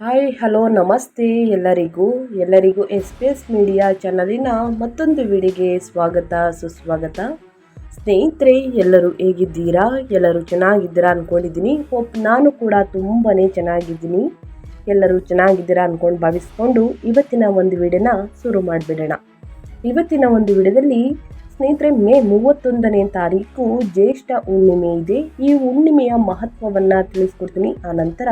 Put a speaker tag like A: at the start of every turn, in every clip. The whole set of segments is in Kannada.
A: ಹಾಯ್ ಹಲೋ ನಮಸ್ತೆ ಎಲ್ಲರಿಗೂ ಎಸ್ ಪಿ ಎಸ್ ಮೀಡಿಯಾ ಚಾನಲಿನ ಮತ್ತೊಂದು ವಿಡಿಯೋಗೆ ಸ್ವಾಗತ ಸುಸ್ವಾಗತ. ಸ್ನೇಹಿತರೆ, ಎಲ್ಲರೂ ಹೇಗಿದ್ದೀರಾ? ಎಲ್ಲರೂ ಚೆನ್ನಾಗಿದ್ದೀರಾ ಅಂದ್ಕೊಂಡಿದ್ದೀನಿ. ನಾನು ಕೂಡ ತುಂಬಾ ಚೆನ್ನಾಗಿದ್ದೀನಿ. ಎಲ್ಲರೂ ಚೆನ್ನಾಗಿದ್ದೀರಾ ಅಂದ್ಕೊಂಡು ಭಾವಿಸ್ಕೊಂಡು ಇವತ್ತಿನ ಒಂದು ವಿಡಿಯೋನ ಶುರು ಮಾಡಿಬಿಡೋಣ. ಇವತ್ತಿನ ಒಂದು ವಿಡಿಯೋದಲ್ಲಿ ಸ್ನೇಹಿತರೆ, ಮೇ 31ನೇ ತಾರೀಕು ಜ್ಯೇಷ್ಠ ಹುಣ್ಣಿಮೆ ಇದೆ. ಈ ಹುಣ್ಣಿಮೆಯ ಮಹತ್ವವನ್ನು ತಿಳಿಸ್ಕೊಡ್ತೀನಿ. ಆನಂತರ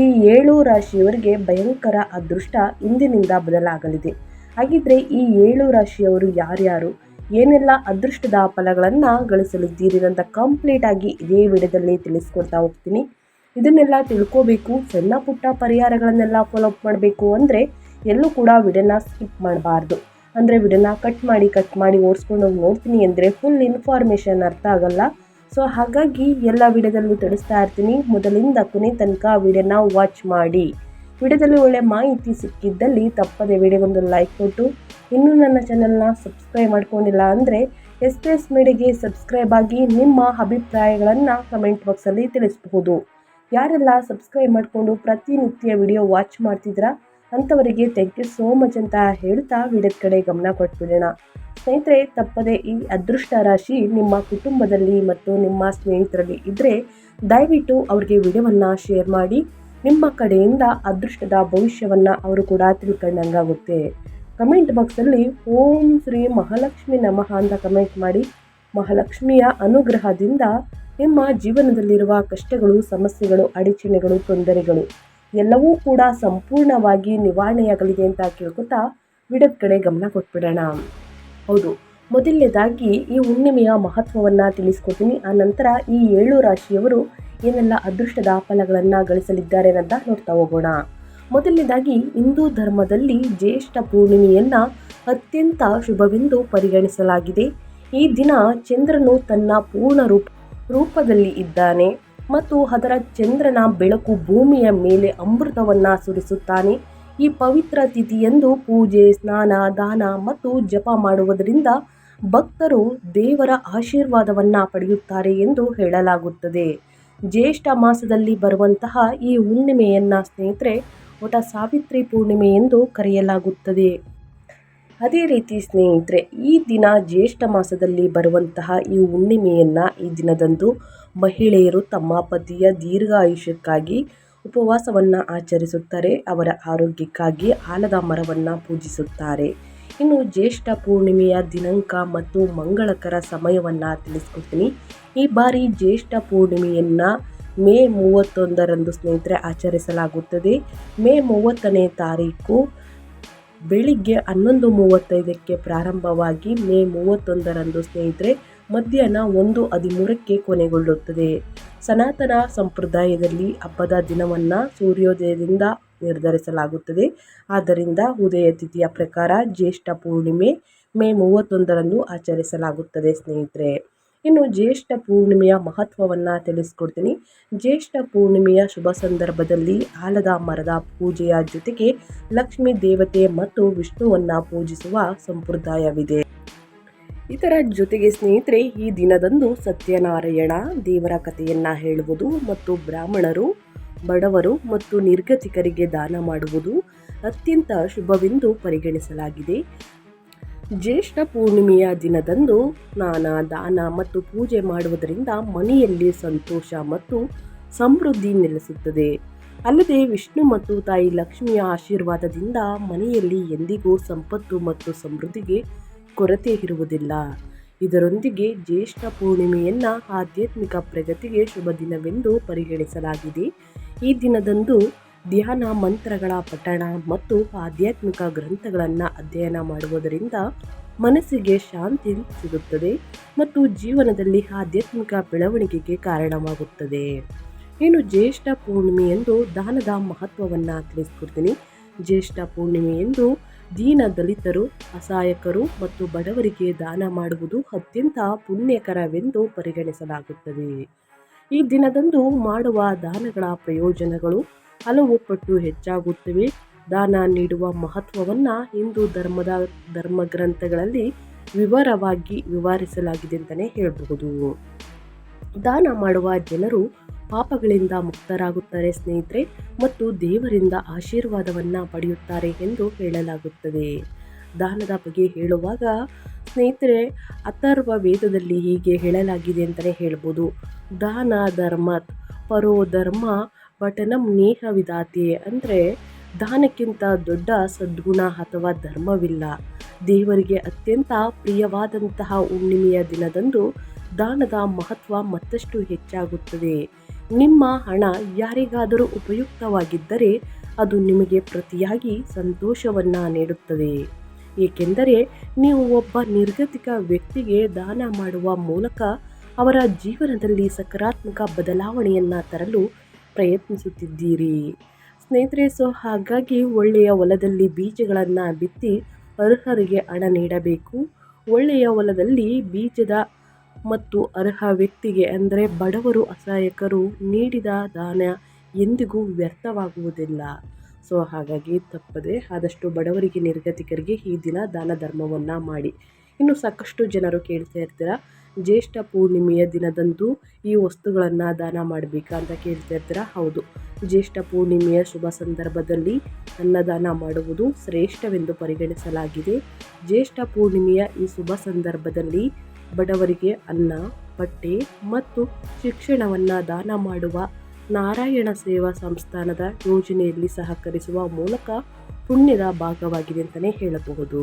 A: ಈ 7 ರಾಶಿಯವರಿಗೆ ಭಯಂಕರ ಅದೃಷ್ಟ ಇಂದಿನಿಂದ ಬದಲಾಗಲಿದೆ. ಹಾಗಿದ್ರೆ ಈ 7 ರಾಶಿಯವರು ಯಾರ್ಯಾರು, ಏನೆಲ್ಲ ಅದೃಷ್ಟದ ಫಲಗಳನ್ನು ಗಳಿಸಲಿದ್ದೀರಿ ಅಂತ ಕಂಪ್ಲೀಟ್ ಆಗಿ ಇದೇ ವಿಡಿಯೋದಲ್ಲಿ ತಿಳಿಸ್ಕೊಡ್ತಾ ಹೋಗ್ತೀನಿ. ಇದನ್ನೆಲ್ಲ ತಿಳ್ಕೋಬೇಕು, ಸಣ್ಣ ಪುಟ್ಟ ಪರಿಹಾರಗಳನ್ನೆಲ್ಲ ಫಾಲೋ ಅಪ್ ಮಾಡಬೇಕು ಅಂದರೆ ಎಲ್ಲೂ ಕೂಡ ವಿಡಿಯೋನ ಸ್ಕಿಪ್ ಮಾಡಬಾರ್ದು. ಅಂದರೆ ವಿಡಿಯೋನ ಕಟ್ ಮಾಡಿ ಓಡಿಸ್ಕೊಂಡು ಹೋಗಿ ನೋಡ್ತೀನಿ ಅಂದರೆ ಫುಲ್ ಇನ್ಫಾರ್ಮೇಷನ್ ಅರ್ಥ ಆಗಲ್ಲ. ಸೊ ಹಾಗಾಗಿ ಎಲ್ಲ ವಿಡಿಯೋದಲ್ಲೂ ತಿಳಿಸ್ತಾ ಇರ್ತೀನಿ. ಮೊದಲಿಂದ ಕೊನೆ ತನಕ ವಿಡಿಯೋನ ವಾಚ್ ಮಾಡಿ. ವಿಡಿಯೋದಲ್ಲಿ ಒಳ್ಳೆ ಮಾಹಿತಿ ಸಿಕ್ಕಿದ್ದಲ್ಲಿ ತಪ್ಪದೆ ವಿಡಿಯೋಗೊಂದು ಲೈಕ್ ಕೊಟ್ಟು, ಇನ್ನೂ ನನ್ನ ಚಾನಲ್ನ ಸಬ್ಸ್ಕ್ರೈಬ್ ಮಾಡ್ಕೊಂಡಿಲ್ಲ ಅಂದರೆ ಎಸ್ ಪಿ ಎಸ್ ಮೀಡಿಯಾಗೆ ಸಬ್ಸ್ಕ್ರೈಬ್ ಆಗಿ ನಿಮ್ಮ ಅಭಿಪ್ರಾಯಗಳನ್ನು ಕಮೆಂಟ್ ಬಾಕ್ಸಲ್ಲಿ ತಿಳಿಸಬಹುದು. ಯಾರೆಲ್ಲ ಸಬ್ಸ್ಕ್ರೈಬ್ ಮಾಡಿಕೊಂಡು ಪ್ರತಿನಿತ್ಯ ವಿಡಿಯೋ ವಾಚ್ ಮಾಡ್ತಿದ್ದೀರಾ ಅಂಥವರಿಗೆ ಥ್ಯಾಂಕ್ ಯು ಸೋ ಮಚ್ ಅಂತ ಹೇಳ್ತಾ ವಿಡಿಯೋದ ಕಡೆ ಗಮನ ಕೊಟ್ಬಿಡೋಣ. ಸ್ನೇಹಿತರೆ, ತಪ್ಪದೆ ಈ ಅದೃಷ್ಟ ರಾಶಿ ನಿಮ್ಮ ಕುಟುಂಬದಲ್ಲಿ ಮತ್ತು ನಿಮ್ಮ ಸ್ನೇಹಿತರಲ್ಲಿ ಇದ್ದರೆ ದಯವಿಟ್ಟು ಅವ್ರಿಗೆ ವಿಡಿಯೋವನ್ನು ಶೇರ್ ಮಾಡಿ. ನಿಮ್ಮ ಕಡೆಯಿಂದ ಅದೃಷ್ಟದ ಭವಿಷ್ಯವನ್ನು ಅವರು ಕೂಡ ತಿಳ್ಕೊಂಡಂಗಾಗುತ್ತೆ. ಕಮೆಂಟ್ ಬಾಕ್ಸಲ್ಲಿ ಓಂ ಶ್ರೀ ಮಹಾಲಕ್ಷ್ಮಿ ನಮಃ ಅಂತ ಕಮೆಂಟ್ ಮಾಡಿ. ಮಹಾಲಕ್ಷ್ಮಿಯ ಅನುಗ್ರಹದಿಂದ ನಿಮ್ಮ ಜೀವನದಲ್ಲಿರುವ ಕಷ್ಟಗಳು, ಸಮಸ್ಯೆಗಳು, ಅಡಚಣೆಗಳು, ತೊಂದರೆಗಳು ಎಲ್ಲವೂ ಕೂಡ ಸಂಪೂರ್ಣವಾಗಿ ನಿವಾರಣೆಯಾಗಲಿದೆ ಅಂತ ಕೇಳ್ಕೊತಾ ವಿಡಿಯೋದ ಕಡೆ ಗಮನ ಕೊಟ್ಬಿಡೋಣ. ಹೌದು, ಮೊದಲನೇದಾಗಿ ಈ ಹುಣ್ಣಿಮೆಯ ಮಹತ್ವವನ್ನು ತಿಳಿಸ್ಕೊಡ್ತೀನಿ. ಆ ನಂತರ ಈ 7 ರಾಶಿಯವರು ಏನೆಲ್ಲ ಅದೃಷ್ಟದ ಫಲಗಳನ್ನು ಗಳಿಸಲಿದ್ದಾರೆ ಅಂತ ನೋಡ್ತಾ ಹೋಗೋಣ. ಮೊದಲನೇದಾಗಿ ಹಿಂದೂ ಧರ್ಮದಲ್ಲಿ ಜ್ಯೇಷ್ಠ ಪೂರ್ಣಿಮೆಯನ್ನು ಅತ್ಯಂತ ಶುಭವೆಂದು ಪರಿಗಣಿಸಲಾಗಿದೆ. ಈ ದಿನ ಚಂದ್ರನು ತನ್ನ ಪೂರ್ಣ ರೂಪದಲ್ಲಿ ಇದ್ದಾನೆ ಮತ್ತು ಅದರ ಚಂದ್ರನ ಬೆಳಕು ಭೂಮಿಯ ಮೇಲೆ ಅಮೃತವನ್ನು ಸುರಿಸುತ್ತಾನೆ. ಈ ಪವಿತ್ರ ತಿಥಿಯಂದು ಪೂಜೆ, ಸ್ನಾನ, ದಾನ ಮತ್ತು ಜಪ ಮಾಡುವುದರಿಂದ ಭಕ್ತರು ದೇವರ ಆಶೀರ್ವಾದವನ್ನು ಪಡೆಯುತ್ತಾರೆ ಎಂದು ಹೇಳಲಾಗುತ್ತದೆ. ಜ್ಯೇಷ್ಠ ಮಾಸದಲ್ಲಿ ಬರುವಂತಹ ಈ ಹುಣ್ಣಿಮೆಯನ್ನು ಸ್ನೇಹಿತರೆ ವಟ ಸಾವಿತ್ರಿ ಪೂರ್ಣಿಮೆ ಎಂದು ಕರೆಯಲಾಗುತ್ತದೆ. ಅದೇ ರೀತಿ ಸ್ನೇಹಿತರೆ, ಈ ದಿನ ಜ್ಯೇಷ್ಠ ಮಾಸದಲ್ಲಿ ಬರುವಂತಹ ಈ ಹುಣ್ಣಿಮೆಯನ್ನು ಈ ದಿನದಂದು ಮಹಿಳೆಯರು ತಮ್ಮ ಪತಿಯ ದೀರ್ಘಾಯುಷ್ಯಕ್ಕಾಗಿ ಉಪವಾಸವನ್ನು ಆಚರಿಸುತ್ತಾರೆ. ಅವರ ಆರೋಗ್ಯಕ್ಕಾಗಿ ಆಲದ ಮರವನ್ನು ಪೂಜಿಸುತ್ತಾರೆ. ಇನ್ನು ಜ್ಯೇಷ್ಠ ಪೂರ್ಣಿಮೆಯ ದಿನಾಂಕ ಮತ್ತು ಮಂಗಳಕರ ಸಮಯವನ್ನು ತಿಳಿಸ್ಕೊಡ್ತೀನಿ. ಈ ಬಾರಿ ಜ್ಯೇಷ್ಠ ಪೂರ್ಣಿಮೆಯನ್ನು ಮೇ 31ರಂದು ಸ್ನೇಹಿತರೆ ಆಚರಿಸಲಾಗುತ್ತದೆ. ಮೇ 30ನೇ ತಾರೀಕು ಬೆಳಿಗ್ಗೆ 11:35ಕ್ಕೆ ಪ್ರಾರಂಭವಾಗಿ ಮೇ 31ರಂದು ಸ್ನೇಹಿತರೆ ಮಧ್ಯಾಹ್ನ 1:13ಕ್ಕೆ ಕೊನೆಗೊಳ್ಳುತ್ತದೆ. ಸನಾತನ ಸಂಪ್ರದಾಯದಲ್ಲಿ ಹಬ್ಬದ ದಿನವನ್ನು ಸೂರ್ಯೋದಯದಿಂದ ನಿರ್ಧರಿಸಲಾಗುತ್ತದೆ. ಆದ್ದರಿಂದ ಉದಯ ತಿಥಿಯ ಪ್ರಕಾರ ಜ್ಯೇಷ್ಠ ಪೂರ್ಣಿಮೆ ಮೇ 31ರಂದು ಆಚರಿಸಲಾಗುತ್ತದೆ ಸ್ನೇಹಿತರೆ. ಇನ್ನು ಜ್ಯೇಷ್ಠ ಪೂರ್ಣಿಮೆಯ ಮಹತ್ವವನ್ನು ತಿಳಿಸ್ಕೊಡ್ತೀನಿ. ಜ್ಯೇಷ್ಠ ಪೂರ್ಣಿಮೆಯ ಶುಭ ಸಂದರ್ಭದಲ್ಲಿ ಆಲದ ಮರದ ಪೂಜೆಯ ಜೊತೆಗೆ ಲಕ್ಷ್ಮೀ ದೇವತೆ ಮತ್ತು ವಿಷ್ಣುವನ್ನು ಪೂಜಿಸುವ ಸಂಪ್ರದಾಯವಿದೆ. ಇದರ ಜೊತೆಗೆ ಸ್ನೇಹಿತರೆ, ಈ ದಿನದಂದು ಸತ್ಯನಾರಾಯಣ ದೇವರ ಕಥೆಯನ್ನು ಹೇಳುವುದು ಮತ್ತು ಬ್ರಾಹ್ಮಣರು, ಬಡವರು ಮತ್ತು ನಿರ್ಗತಿಕರಿಗೆ ದಾನ ಮಾಡುವುದು ಅತ್ಯಂತ ಶುಭವೆಂದು ಪರಿಗಣಿಸಲಾಗಿದೆ. ಜ್ಯೇಷ್ಠ ಪೂರ್ಣಿಮೆಯ ದಿನದಂದು ಸ್ನಾನ, ದಾನ ಮತ್ತು ಪೂಜೆ ಮಾಡುವುದರಿಂದ ಮನೆಯಲ್ಲಿ ಸಂತೋಷ ಮತ್ತು ಸಮೃದ್ಧಿ ನೆಲೆಸುತ್ತದೆ. ಅಲ್ಲದೆ ವಿಷ್ಣು ಮತ್ತು ತಾಯಿ ಲಕ್ಷ್ಮಿಯ ಆಶೀರ್ವಾದದಿಂದ ಮನೆಯಲ್ಲಿ ಎಂದಿಗೂ ಸಂಪತ್ತು ಮತ್ತು ಸಮೃದ್ಧಿಗೆ ಕೊರತೆ ಇರುವುದಿಲ್ಲ. ಇದರೊಂದಿಗೆ ಜ್ಯೇಷ್ಠ ಪೂರ್ಣಿಮೆಯನ್ನು ಆಧ್ಯಾತ್ಮಿಕ ಪ್ರಗತಿಗೆ ಶುಭ ದಿನವೆಂದು ಪರಿಗಣಿಸಲಾಗಿದೆ. ಈ ದಿನದಂದು ಧ್ಯಾನ, ಮಂತ್ರಗಳ ಪಠಣ ಮತ್ತು ಆಧ್ಯಾತ್ಮಿಕ ಗ್ರಂಥಗಳನ್ನು ಅಧ್ಯಯನ ಮಾಡುವುದರಿಂದ ಮನಸ್ಸಿಗೆ ಶಾಂತಿ ಸಿಗುತ್ತದೆ ಮತ್ತು ಜೀವನದಲ್ಲಿ ಆಧ್ಯಾತ್ಮಿಕ ಬೆಳವಣಿಗೆಗೆ ಕಾರಣವಾಗುತ್ತದೆ. ಇನ್ನು ಜ್ಯೇಷ್ಠ ಪೂರ್ಣಿಮೆಯಂದು ದಾನದ ಮಹತ್ವವನ್ನು ತಿಳಿಸ್ಕೊಡ್ತೀನಿ. ಜ್ಯೇಷ್ಠ ಪೂರ್ಣಿಮೆಯಂದು ದೀನ ದಲಿತರು, ಅಸಹಾಯಕರು ಮತ್ತು ಬಡವರಿಗೆ ದಾನ ಮಾಡುವುದು ಅತ್ಯಂತ ಪುಣ್ಯಕರವೆಂದು ಪರಿಗಣಿಸಲಾಗುತ್ತದೆ. ಈ ದಿನದಂದು ಮಾಡುವ ದಾನಗಳ ಪ್ರಯೋಜನಗಳು ಹಲವು ಪಟ್ಟು ಹೆಚ್ಚಾಗುತ್ತವೆ. ದಾನ ನೀಡುವ ಮಹತ್ವವನ್ನು ಹಿಂದೂ ಧರ್ಮಗ್ರಂಥಗಳಲ್ಲಿ ವಿವರವಾಗಿ ವಿವರಿಸಲಾಗಿದೆ ಅಂತಲೇ ಹೇಳಬಹುದು. ದಾನ ಮಾಡುವ ಜನರು ಪಾಪಗಳಿಂದ ಮುಕ್ತರಾಗುತ್ತಾರೆ ಸ್ನೇಹಿತರೆ, ಮತ್ತು ದೇವರಿಂದ ಆಶೀರ್ವಾದವನ್ನು ಪಡೆಯುತ್ತಾರೆ ಎಂದು ಹೇಳಲಾಗುತ್ತದೆ. ದಾನದ ಬಗ್ಗೆ ಹೇಳುವಾಗ ಸ್ನೇಹಿತರೆ, ಅಥರ್ವ ವೇದದಲ್ಲಿ ಹೀಗೆ ಹೇಳಲಾಗಿದೆ ಅಂತಲೇ ಹೇಳ್ಬೋದು. ದಾನ ಧರ್ಮತ್ ಪರೋ ಧರ್ಮ ಪಠನಂ ನೇಹ ವಿಧಾತೆ. ಅಂದರೆ ದಾನಕ್ಕಿಂತ ದೊಡ್ಡ ಸದ್ಗುಣ ಅಥವಾ ಧರ್ಮವಿಲ್ಲ. ದೇವರಿಗೆ ಅತ್ಯಂತ ಪ್ರಿಯವಾದಂತಹ ಹುಣ್ಣಿಮೆಯ ದಿನದಂದು ದಾನದ ಮಹತ್ವ ಮತ್ತಷ್ಟು ಹೆಚ್ಚಾಗುತ್ತದೆ. ನಿಮ್ಮ ಹಣ ಯಾರಿಗಾದರೂ ಉಪಯುಕ್ತವಾಗಿದ್ದರೆ ಅದು ನಿಮಗೆ ಪ್ರತಿಯಾಗಿ ಸಂತೋಷವನ್ನು ನೀಡುತ್ತದೆ. ಏಕೆಂದರೆ ನೀವು ಒಬ್ಬ ನಿರ್ಗತಿಕ ವ್ಯಕ್ತಿಗೆ ದಾನ ಮಾಡುವ ಮೂಲಕ ಅವರ ಜೀವನದಲ್ಲಿ ಸಕಾರಾತ್ಮಕ ಬದಲಾವಣೆಯನ್ನು ತರಲು ಪ್ರಯತ್ನಿಸುತ್ತಿದ್ದೀರಿ ಸ್ನೇಹಿತರೆ. ಹಾಗಾಗಿ ಒಳ್ಳೆಯ ಹೊಲದಲ್ಲಿ ಬೀಜಗಳನ್ನು ಬಿತ್ತಿ ಅರ್ಹರಿಗೆ ಹಣ ನೀಡಬೇಕು. ಒಳ್ಳೆಯ ಹೊಲದಲ್ಲಿ ಬೀಜದ ಮತ್ತು ಅರ್ಹ ವ್ಯಕ್ತಿಗೆ ಅಂದರೆ ಬಡವರು ಅಸಹಾಯಕರು ನೀಡಿದ ದಾನ ಎಂದಿಗೂ ವ್ಯರ್ಥವಾಗುವುದಿಲ್ಲ. ಹಾಗಾಗಿ ತಪ್ಪದೆ ಆದಷ್ಟು ಬಡವರಿಗೆ ನಿರ್ಗತಿಕರಿಗೆ ಈ ದಿನ ದಾನ ಧರ್ಮವನ್ನು ಮಾಡಿ. ಇನ್ನು ಸಾಕಷ್ಟು ಜನರು ಕೇಳ್ತಾ ಇರ್ತೀರಾ, ಜ್ಯೇಷ್ಠ ಪೂರ್ಣಿಮೆಯ ದಿನದಂದು ಈ ವಸ್ತುಗಳನ್ನು ದಾನ ಮಾಡಬೇಕಾ ಅಂತ ಕೇಳ್ತಾ ಇರ್ತೀರಾ. ಹೌದು, ಜ್ಯೇಷ್ಠ ಪೂರ್ಣಿಮೆಯ ಶುಭ ಸಂದರ್ಭದಲ್ಲಿ ಅನ್ನದಾನ ಮಾಡುವುದು ಶ್ರೇಷ್ಠವೆಂದು ಪರಿಗಣಿಸಲಾಗಿದೆ. ಜ್ಯೇಷ್ಠ ಪೂರ್ಣಿಮೆಯ ಈ ಶುಭ ಸಂದರ್ಭದಲ್ಲಿ ಬಡವರಿಗೆ ಅನ್ನ, ಬಟ್ಟೆ ಮತ್ತು ಶಿಕ್ಷಣವನ್ನು ದಾನ ಮಾಡುವ ನಾರಾಯಣ ಸೇವಾ ಸಂಸ್ಥಾನದ ಯೋಜನೆಯಲ್ಲಿ ಸಹಕರಿಸುವ ಮೂಲಕ ಪುಣ್ಯದ ಭಾಗವಾಗಿದೆ ಅಂತಲೇ ಹೇಳಬಹುದು.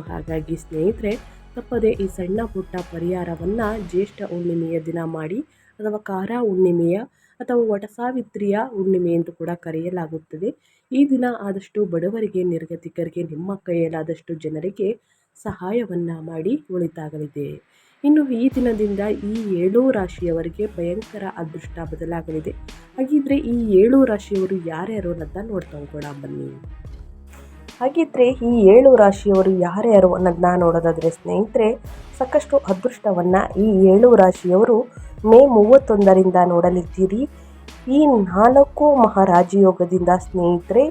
A: ಹಾಗಾಗಿ ಸ್ನೇಹಿತರೆ, ತಪ್ಪದೆ ಈ ಸಣ್ಣ ಪುಟ್ಟ ಪರಿಹಾರವನ್ನು ಜ್ಯೇಷ್ಠ ಹುಣ್ಣಿಮೆಯ ದಿನ ಮಾಡಿ, ಅಥವಾ ಕಾರ ಹುಣ್ಣಿಮೆಯ ಅಥವಾ ವಟಸಾವಿತ್ರಿಯ ಹುಣ್ಣಿಮೆ ಎಂದು ಕೂಡ ಕರೆಯಲಾಗುತ್ತದೆ. ಈ ದಿನ ಆದಷ್ಟು ಬಡವರಿಗೆ ನಿರ್ಗತಿಕರಿಗೆ ನಿಮ್ಮ ಕೈಯಲ್ಲಾದಷ್ಟು ಜನರಿಗೆ ಸಹಾಯವನ್ನು ಮಾಡಿ ಒಳಿತಾಗಲಿದೆ. ಇನ್ನು ಈ ದಿನದಿಂದ ಈ 7 ರಾಶಿಯವರಿಗೆ ಭಯಂಕರ ಅದೃಷ್ಟ ಬದಲಾಗಲಿದೆ. ಹಾಗಿದ್ರೆ ಈ 7 ರಾಶಿಯವರು ಯಾರ್ಯಾರು ಅನ್ನೋದನ್ನ ನೋಡ್ತಾ ಹೋಗೋಣ ಬನ್ನಿ. ಹಾಗಿದ್ರೆ ಈ 7 ರಾಶಿಯವರು ಯಾರ್ಯಾರು ಅನ್ನೋದನ್ನ ನೋಡೋದಾದರೆ ಸ್ನೇಹಿತರೆ, ಸಾಕಷ್ಟು ಅದೃಷ್ಟವನ್ನು ಈ 7 ರಾಶಿಯವರು ಮೇ 31ರಿಂದ ನೋಡಲಿದ್ದೀರಿ. ಈ 4 ಮಹಾರಾಜಯೋಗದಿಂದ ಸ್ನೇಹಿತರೆ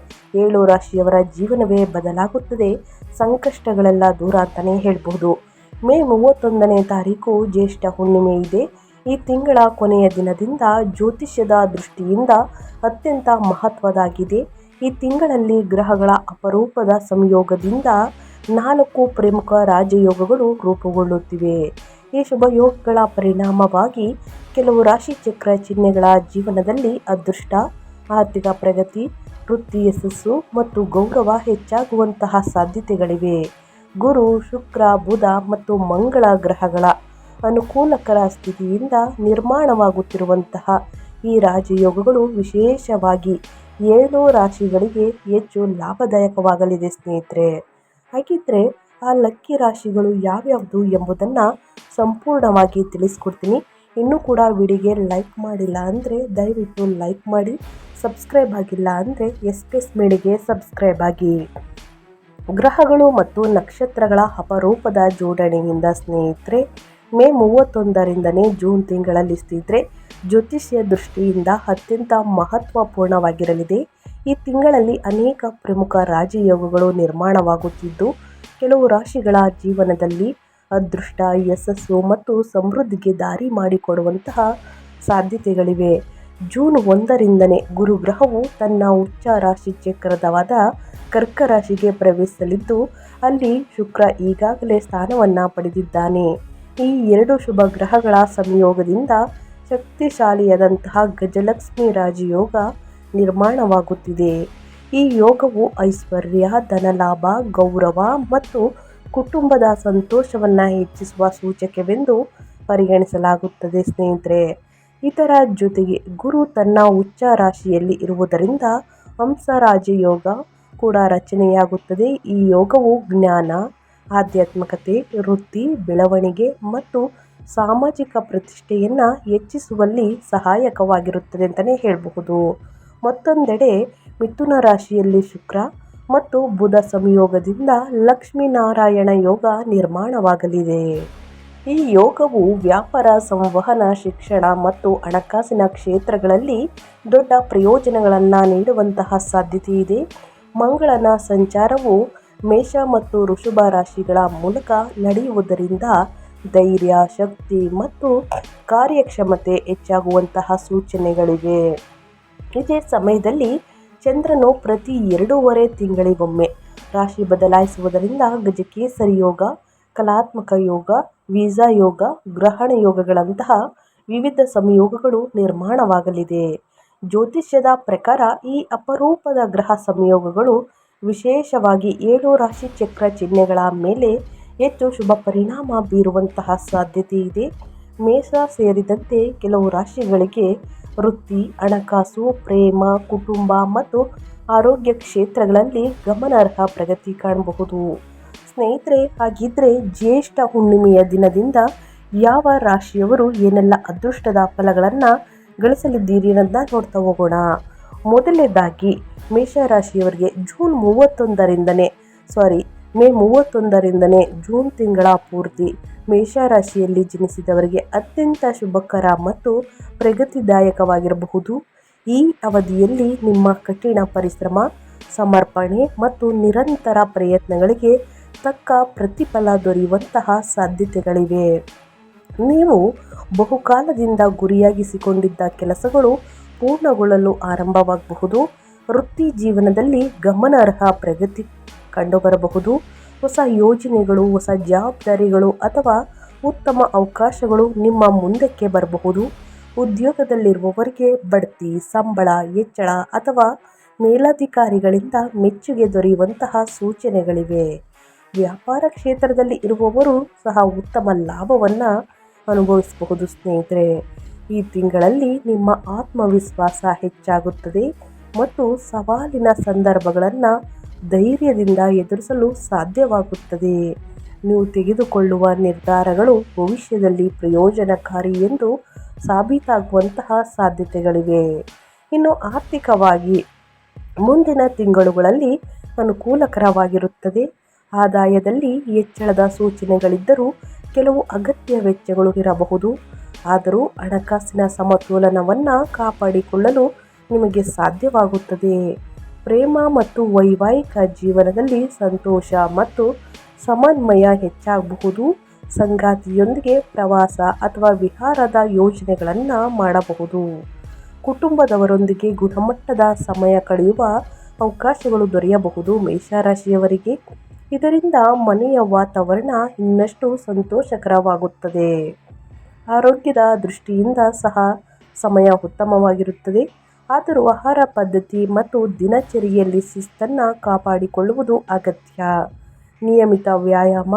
A: 7 ರಾಶಿಯವರ ಜೀವನವೇ ಬದಲಾಗುತ್ತದೆ. ಸಂಕಷ್ಟಗಳೆಲ್ಲ ದೂರ ಅಂತಲೇ ಹೇಳ್ಬೋದು. ಮೇ 31ನೇ ತಾರೀಕು ಜ್ಯೇಷ್ಠ ಹುಣ್ಣಿಮೆ ಇದೆ. ಈ ತಿಂಗಳ ಕೊನೆಯ ದಿನದಿಂದ ಜ್ಯೋತಿಷ್ಯದ ದೃಷ್ಟಿಯಿಂದ ಅತ್ಯಂತ ಮಹತ್ವದಾಗಿದೆ. ಈ ತಿಂಗಳಲ್ಲಿ ಗ್ರಹಗಳ ಅಪರೂಪದ ಸಂಯೋಗದಿಂದ 4 ಪ್ರಮುಖ ರಾಜಯೋಗಗಳು ರೂಪುಗೊಳ್ಳುತ್ತಿವೆ. ಈ ಶುಭ ಯೋಗಗಳ ಪರಿಣಾಮವಾಗಿ ಕೆಲವು ರಾಶಿ ಚಕ್ರ ಚಿಹ್ನೆಗಳ ಜೀವನದಲ್ಲಿ ಅದೃಷ್ಟ, ಆರ್ಥಿಕ ಪ್ರಗತಿ, ವೃತ್ತಿ ಯಶಸ್ಸು ಮತ್ತು ಗೌರವ ಹೆಚ್ಚಾಗುವಂತಹ ಸಾಧ್ಯತೆಗಳಿವೆ. ಗುರು, ಶುಕ್ರ, ಬುಧ ಮತ್ತು ಮಂಗಳ ಗ್ರಹಗಳ ಅನುಕೂಲಕರ ಸ್ಥಿತಿಯಿಂದ ನಿರ್ಮಾಣವಾಗುತ್ತಿರುವಂತಹ ಈ ರಾಜಯೋಗಗಳು ವಿಶೇಷವಾಗಿ 7 ರಾಶಿಗಳಿಗೆ ಹೆಚ್ಚು ಲಾಭದಾಯಕವಾಗಲಿದೆ ಸ್ನೇಹಿತರೆ. ಹಾಗಿದ್ರೆ ಆ ಲಕ್ಕಿ ರಾಶಿಗಳು ಯಾವ್ಯಾವುದು ಎಂಬುದನ್ನು ಸಂಪೂರ್ಣವಾಗಿ ತಿಳಿಸ್ಕೊಡ್ತೀನಿ. ಇನ್ನೂ ಕೂಡ ವಿಡಿಯೋಗೆ ಲೈಕ್ ಮಾಡಿಲ್ಲ ಅಂದರೆ ದಯವಿಟ್ಟು ಲೈಕ್ ಮಾಡಿ, ಸಬ್ಸ್ಕ್ರೈಬ್ ಆಗಿಲ್ಲ ಅಂದರೆ ಎಸ್ ಮೀಡಿಯಾಗೆ ಸಬ್ಸ್ಕ್ರೈಬ್ ಆಗಿ. ಗ್ರಹಗಳು ಮತ್ತು ನಕ್ಷತ್ರಗಳ ಅಪರೂಪದ ಜೋಡಣೆಯಿಂದ ಸ್ನೇಹಿತರೆ ಮೇ 31ರಿಂದನೇ ಜೂನ್ ತಿಂಗಳಲ್ಲಿ ಸ್ನೇಹಿತರೆ ಜ್ಯೋತಿಷ್ಯ ದೃಷ್ಟಿಯಿಂದ ಅತ್ಯಂತ ಮಹತ್ವಪೂರ್ಣವಾಗಿರಲಿದೆ. ಈ ತಿಂಗಳಲ್ಲಿ ಅನೇಕ ಪ್ರಮುಖ ರಾಜಯೋಗಗಳು ನಿರ್ಮಾಣವಾಗುತ್ತಿದ್ದು ಕೆಲವು ರಾಶಿಗಳ ಜೀವನದಲ್ಲಿ ಅದೃಷ್ಟ, ಯಶಸ್ಸು ಮತ್ತು ಸಮೃದ್ಧಿಗೆ ದಾರಿ ಮಾಡಿಕೊಡುವಂತಹ ಸಾಧ್ಯತೆಗಳಿವೆ. ಜೂನ್ 1ರಿಂದನೇ ಗುರುಗ್ರಹವು ತನ್ನ ಉಚ್ಚ ರಾಶಿ ಚಕ್ರದವಾದ ಕರ್ಕ ರಾಶಿಗೆ ಪ್ರವೇಶಿಸಲಿದ್ದು ಅಲ್ಲಿ ಶುಕ್ರ ಈಗಾಗಲೇ ಸ್ಥಾನವನ್ನು ಪಡೆದಿದ್ದಾನೆ. ಈ 2 ಶುಭ ಗ್ರಹಗಳ ಸಂಯೋಗದಿಂದ ಶಕ್ತಿಶಾಲಿಯಾದಂತಹ ಗಜಲಕ್ಷ್ಮಿ ರಾಜಯೋಗ ನಿರ್ಮಾಣವಾಗುತ್ತಿದೆ. ಈ ಯೋಗವು ಐಶ್ವರ್ಯ, ಧನಲಾಭ, ಗೌರವ ಮತ್ತು ಕುಟುಂಬದ ಸಂತೋಷವನ್ನು ಹೆಚ್ಚಿಸುವ ಸೂಚಕವೆಂದು ಪರಿಗಣಿಸಲಾಗುತ್ತದೆ ಸ್ನೇಹಿತರೆ. ಇದರ ಜೊತೆಗೆ ಗುರು ತನ್ನ ಉಚ್ಚ ರಾಶಿಯಲ್ಲಿ ಇರುವುದರಿಂದ ಹಂಸ ರಾಜಯೋಗ ಕೂಡ ರಚನೆಯಾಗುತ್ತದೆ. ಈ ಯೋಗವು ಜ್ಞಾನ, ಆಧ್ಯಾತ್ಮಿಕತೆ, ವೃತ್ತಿ, ಬೆಳವಣಿಗೆ ಮತ್ತು ಸಾಮಾಜಿಕ ಪ್ರತಿಷ್ಠೆಯನ್ನು ಹೆಚ್ಚಿಸುವಲ್ಲಿ ಸಹಾಯಕವಾಗಿರುತ್ತದೆ ಅಂತಲೇ ಹೇಳಬಹುದು. ಮತ್ತೊಂದೆಡೆ ಮಿಥುನ ರಾಶಿಯಲ್ಲಿ ಶುಕ್ರ ಮತ್ತು ಬುಧ ಸಂಯೋಗದಿಂದ ಲಕ್ಷ್ಮೀನಾರಾಯಣ ಯೋಗ ನಿರ್ಮಾಣವಾಗಲಿದೆ. ಈ ಯೋಗವು ವ್ಯಾಪಾರ, ಸಂವಹನ, ಶಿಕ್ಷಣ ಮತ್ತು ಹಣಕಾಸಿನ ಕ್ಷೇತ್ರಗಳಲ್ಲಿ ದೊಡ್ಡ ಪ್ರಯೋಜನಗಳನ್ನು ನೀಡುವಂತಹ ಸಾಧ್ಯತೆ ಇದೆ. ಮಂಗಳನ ಸಂಚಾರವು ಮೇಷ ಮತ್ತು ವೃಷಭ ರಾಶಿಗಳ ಮೂಲಕ ನಡೆಯುವುದರಿಂದ ಧೈರ್ಯ, ಶಕ್ತಿ ಮತ್ತು ಕಾರ್ಯಕ್ಷಮತೆ ಹೆಚ್ಚಾಗುವಂತಹ ಸೂಚನೆಗಳಿವೆ. ಇದೇ ಸಮಯದಲ್ಲಿ ಚಂದ್ರನು ಪ್ರತಿ 2.5 ತಿಂಗಳಿಗೊಮ್ಮೆ ರಾಶಿ ಬದಲಾಯಿಸುವುದರಿಂದ ಗಜಕೇಸರಿ ಯೋಗ, ಕಲಾತ್ಮಕ ಯೋಗ, ವೀಸಾ ಯೋಗ, ಗ್ರಹಣ ಯೋಗಗಳಂತಹ ವಿವಿಧ ಸಂಯೋಗಗಳು ನಿರ್ಮಾಣವಾಗಲಿದೆ. ಜ್ಯೋತಿಷ್ಯದ ಪ್ರಕಾರ ಈ ಅಪರೂಪದ ಗ್ರಹ ಸಂಯೋಗಗಳು ವಿಶೇಷವಾಗಿ 7 ರಾಶಿ ಚಕ್ರ ಚಿಹ್ನೆಗಳ ಮೇಲೆ ಹೆಚ್ಚು ಶುಭ ಪರಿಣಾಮ ಬೀರುವಂತಹ ಸಾಧ್ಯತೆ ಇದೆ. ಮೇಷ ಸೇರಿದಂತೆ ಕೆಲವು ರಾಶಿಗಳಿಗೆ ವೃತ್ತಿ, ಹಣಕಾಸು, ಪ್ರೇಮ, ಕುಟುಂಬ ಮತ್ತು ಆರೋಗ್ಯ ಕ್ಷೇತ್ರಗಳಲ್ಲಿ ಗಮನಾರ್ಹ ಪ್ರಗತಿ ಕಾಣಬಹುದು. ಸ್ನೇಹಿತರೆ, ಹಾಗಿದ್ರೆ ಜ್ಯೇಷ್ಠ ಹುಣ್ಣಿಮೆಯ ದಿನದಿಂದ ಯಾವ ರಾಶಿಯವರು ಏನೆಲ್ಲ ಅದೃಷ್ಟದ ಫಲಗಳನ್ನು ಗಳಿಸಲಿದ್ದೀರಿ ಅಂತ ನೋಡ್ತಾ ಹೋಗೋಣ. ಮೊದಲನೇದಾಗಿ ಮೇಷರಾಶಿಯವರಿಗೆ ಮೇ 31ರಿಂದನೇ ಜೂನ್ ತಿಂಗಳ ಪೂರ್ತಿ ಮೇಷರಾಶಿಯಲ್ಲಿ ಜನಿಸಿದವರಿಗೆ ಅತ್ಯಂತ ಶುಭಕರ ಮತ್ತು ಪ್ರಗತಿದಾಯಕವಾಗಿರಬಹುದು. ಈ ಅವಧಿಯಲ್ಲಿ ನಿಮ್ಮ ಕಠಿಣ ಪರಿಶ್ರಮ, ಸಮರ್ಪಣೆ ಮತ್ತು ನಿರಂತರ ಪ್ರಯತ್ನಗಳಿಗೆ ತಕ್ಕ ಪ್ರತಿಫಲ ದೊರೆಯುವಂತಹ ಸಾಧ್ಯತೆಗಳಿವೆ. ನೀವು ಬಹುಕಾಲದಿಂದ ಗುರಿಯಾಗಿಸಿಕೊಂಡಿದ್ದ ಕೆಲಸಗಳು ಪೂರ್ಣಗೊಳ್ಳಲು ಆರಂಭವಾಗಬಹುದು. ವೃತ್ತಿ ಜೀವನದಲ್ಲಿ ಗಮನಾರ್ಹ ಪ್ರಗತಿ ಕಂಡುಬರಬಹುದು. ಹೊಸ ಯೋಜನೆಗಳು, ಹೊಸ ಜವಾಬ್ದಾರಿಗಳು ಅಥವಾ ಉತ್ತಮ ಅವಕಾಶಗಳು ನಿಮ್ಮ ಮುಂದಕ್ಕೆ ಬರಬಹುದು. ಉದ್ಯೋಗದಲ್ಲಿರುವವರಿಗೆ ಬಡ್ತಿ, ಸಂಬಳ ಹೆಚ್ಚಳ ಅಥವಾ ಮೇಲಧಿಕಾರಿಗಳಿಂದ ಮೆಚ್ಚುಗೆ ದೊರೆಯುವಂತಹ ಸೂಚನೆಗಳಿವೆ. ವ್ಯಾಪಾರ ಕ್ಷೇತ್ರದಲ್ಲಿ ಇರುವವರು ಸಹ ಉತ್ತಮ ಲಾಭವನ್ನು ಅನುಭವಿಸಬಹುದು. ಸ್ನೇಹಿತರೆ, ಈ ತಿಂಗಳಲ್ಲಿ ನಿಮ್ಮ ಆತ್ಮವಿಶ್ವಾಸ ಹೆಚ್ಚಾಗುತ್ತದೆ ಮತ್ತು ಸವಾಲಿನ ಸಂದರ್ಭಗಳನ್ನು ಧೈರ್ಯದಿಂದ ಎದುರಿಸಲು ಸಾಧ್ಯವಾಗುತ್ತದೆ. ನೀವು ತೆಗೆದುಕೊಳ್ಳುವ ನಿರ್ಧಾರಗಳು ಭವಿಷ್ಯದಲ್ಲಿ ಪ್ರಯೋಜನಕಾರಿ ಎಂದು ಸಾಬೀತಾಗುವಂತಹ ಸಾಧ್ಯತೆಗಳಿವೆ. ಇನ್ನು ಆರ್ಥಿಕವಾಗಿ ಮುಂದಿನ ತಿಂಗಳುಗಳಲ್ಲಿ ಅನುಕೂಲಕರವಾಗಿರುತ್ತದೆ. ಆದಾಯದಲ್ಲಿ ಹೆಚ್ಚಳದ ಸೂಚನೆಗಳಿದ್ದರೂ ಕೆಲವು ಅಗತ್ಯ ವೆಚ್ಚಗಳು ಇರಬಹುದು. ಆದರೂ ಹಣಕಾಸಿನ ಸಮತೋಲನವನ್ನು ಕಾಪಾಡಿಕೊಳ್ಳಲು ನಿಮಗೆ ಸಾಧ್ಯವಾಗುತ್ತದೆ. ಪ್ರೇಮ ಮತ್ತು ವೈವಾಹಿಕ ಜೀವನದಲ್ಲಿ ಸಂತೋಷ ಮತ್ತು ಸಮನ್ವಯ ಹೆಚ್ಚಾಗಬಹುದು. ಸಂಗಾತಿಯೊಂದಿಗೆ ಪ್ರವಾಸ ಅಥವಾ ವಿಹಾರದ ಯೋಜನೆಗಳನ್ನು ಮಾಡಬಹುದು. ಕುಟುಂಬದವರೊಂದಿಗೆ ಗುಣಮಟ್ಟದ ಸಮಯ ಕಳೆಯುವ ಅವಕಾಶಗಳು ದೊರೆಯಬಹುದು. ಮೇಷರಾಶಿಯವರಿಗೆ ಇದರಿಂದ ಮನೆಯ ವಾತಾವರಣ ಇನ್ನಷ್ಟು ಸಂತೋಷಕರವಾಗುತ್ತದೆ. ಆರೋಗ್ಯದ ದೃಷ್ಟಿಯಿಂದ ಸಹ ಸಮಯ ಉತ್ತಮವಾಗಿರುತ್ತದೆ. ಆದರೂ ಆಹಾರ ಪದ್ಧತಿ ಮತ್ತು ದಿನಚರಿಯಲ್ಲಿ ಶಿಸ್ತನ್ನು ಕಾಪಾಡಿಕೊಳ್ಳುವುದು ಅಗತ್ಯ. ನಿಯಮಿತ ವ್ಯಾಯಾಮ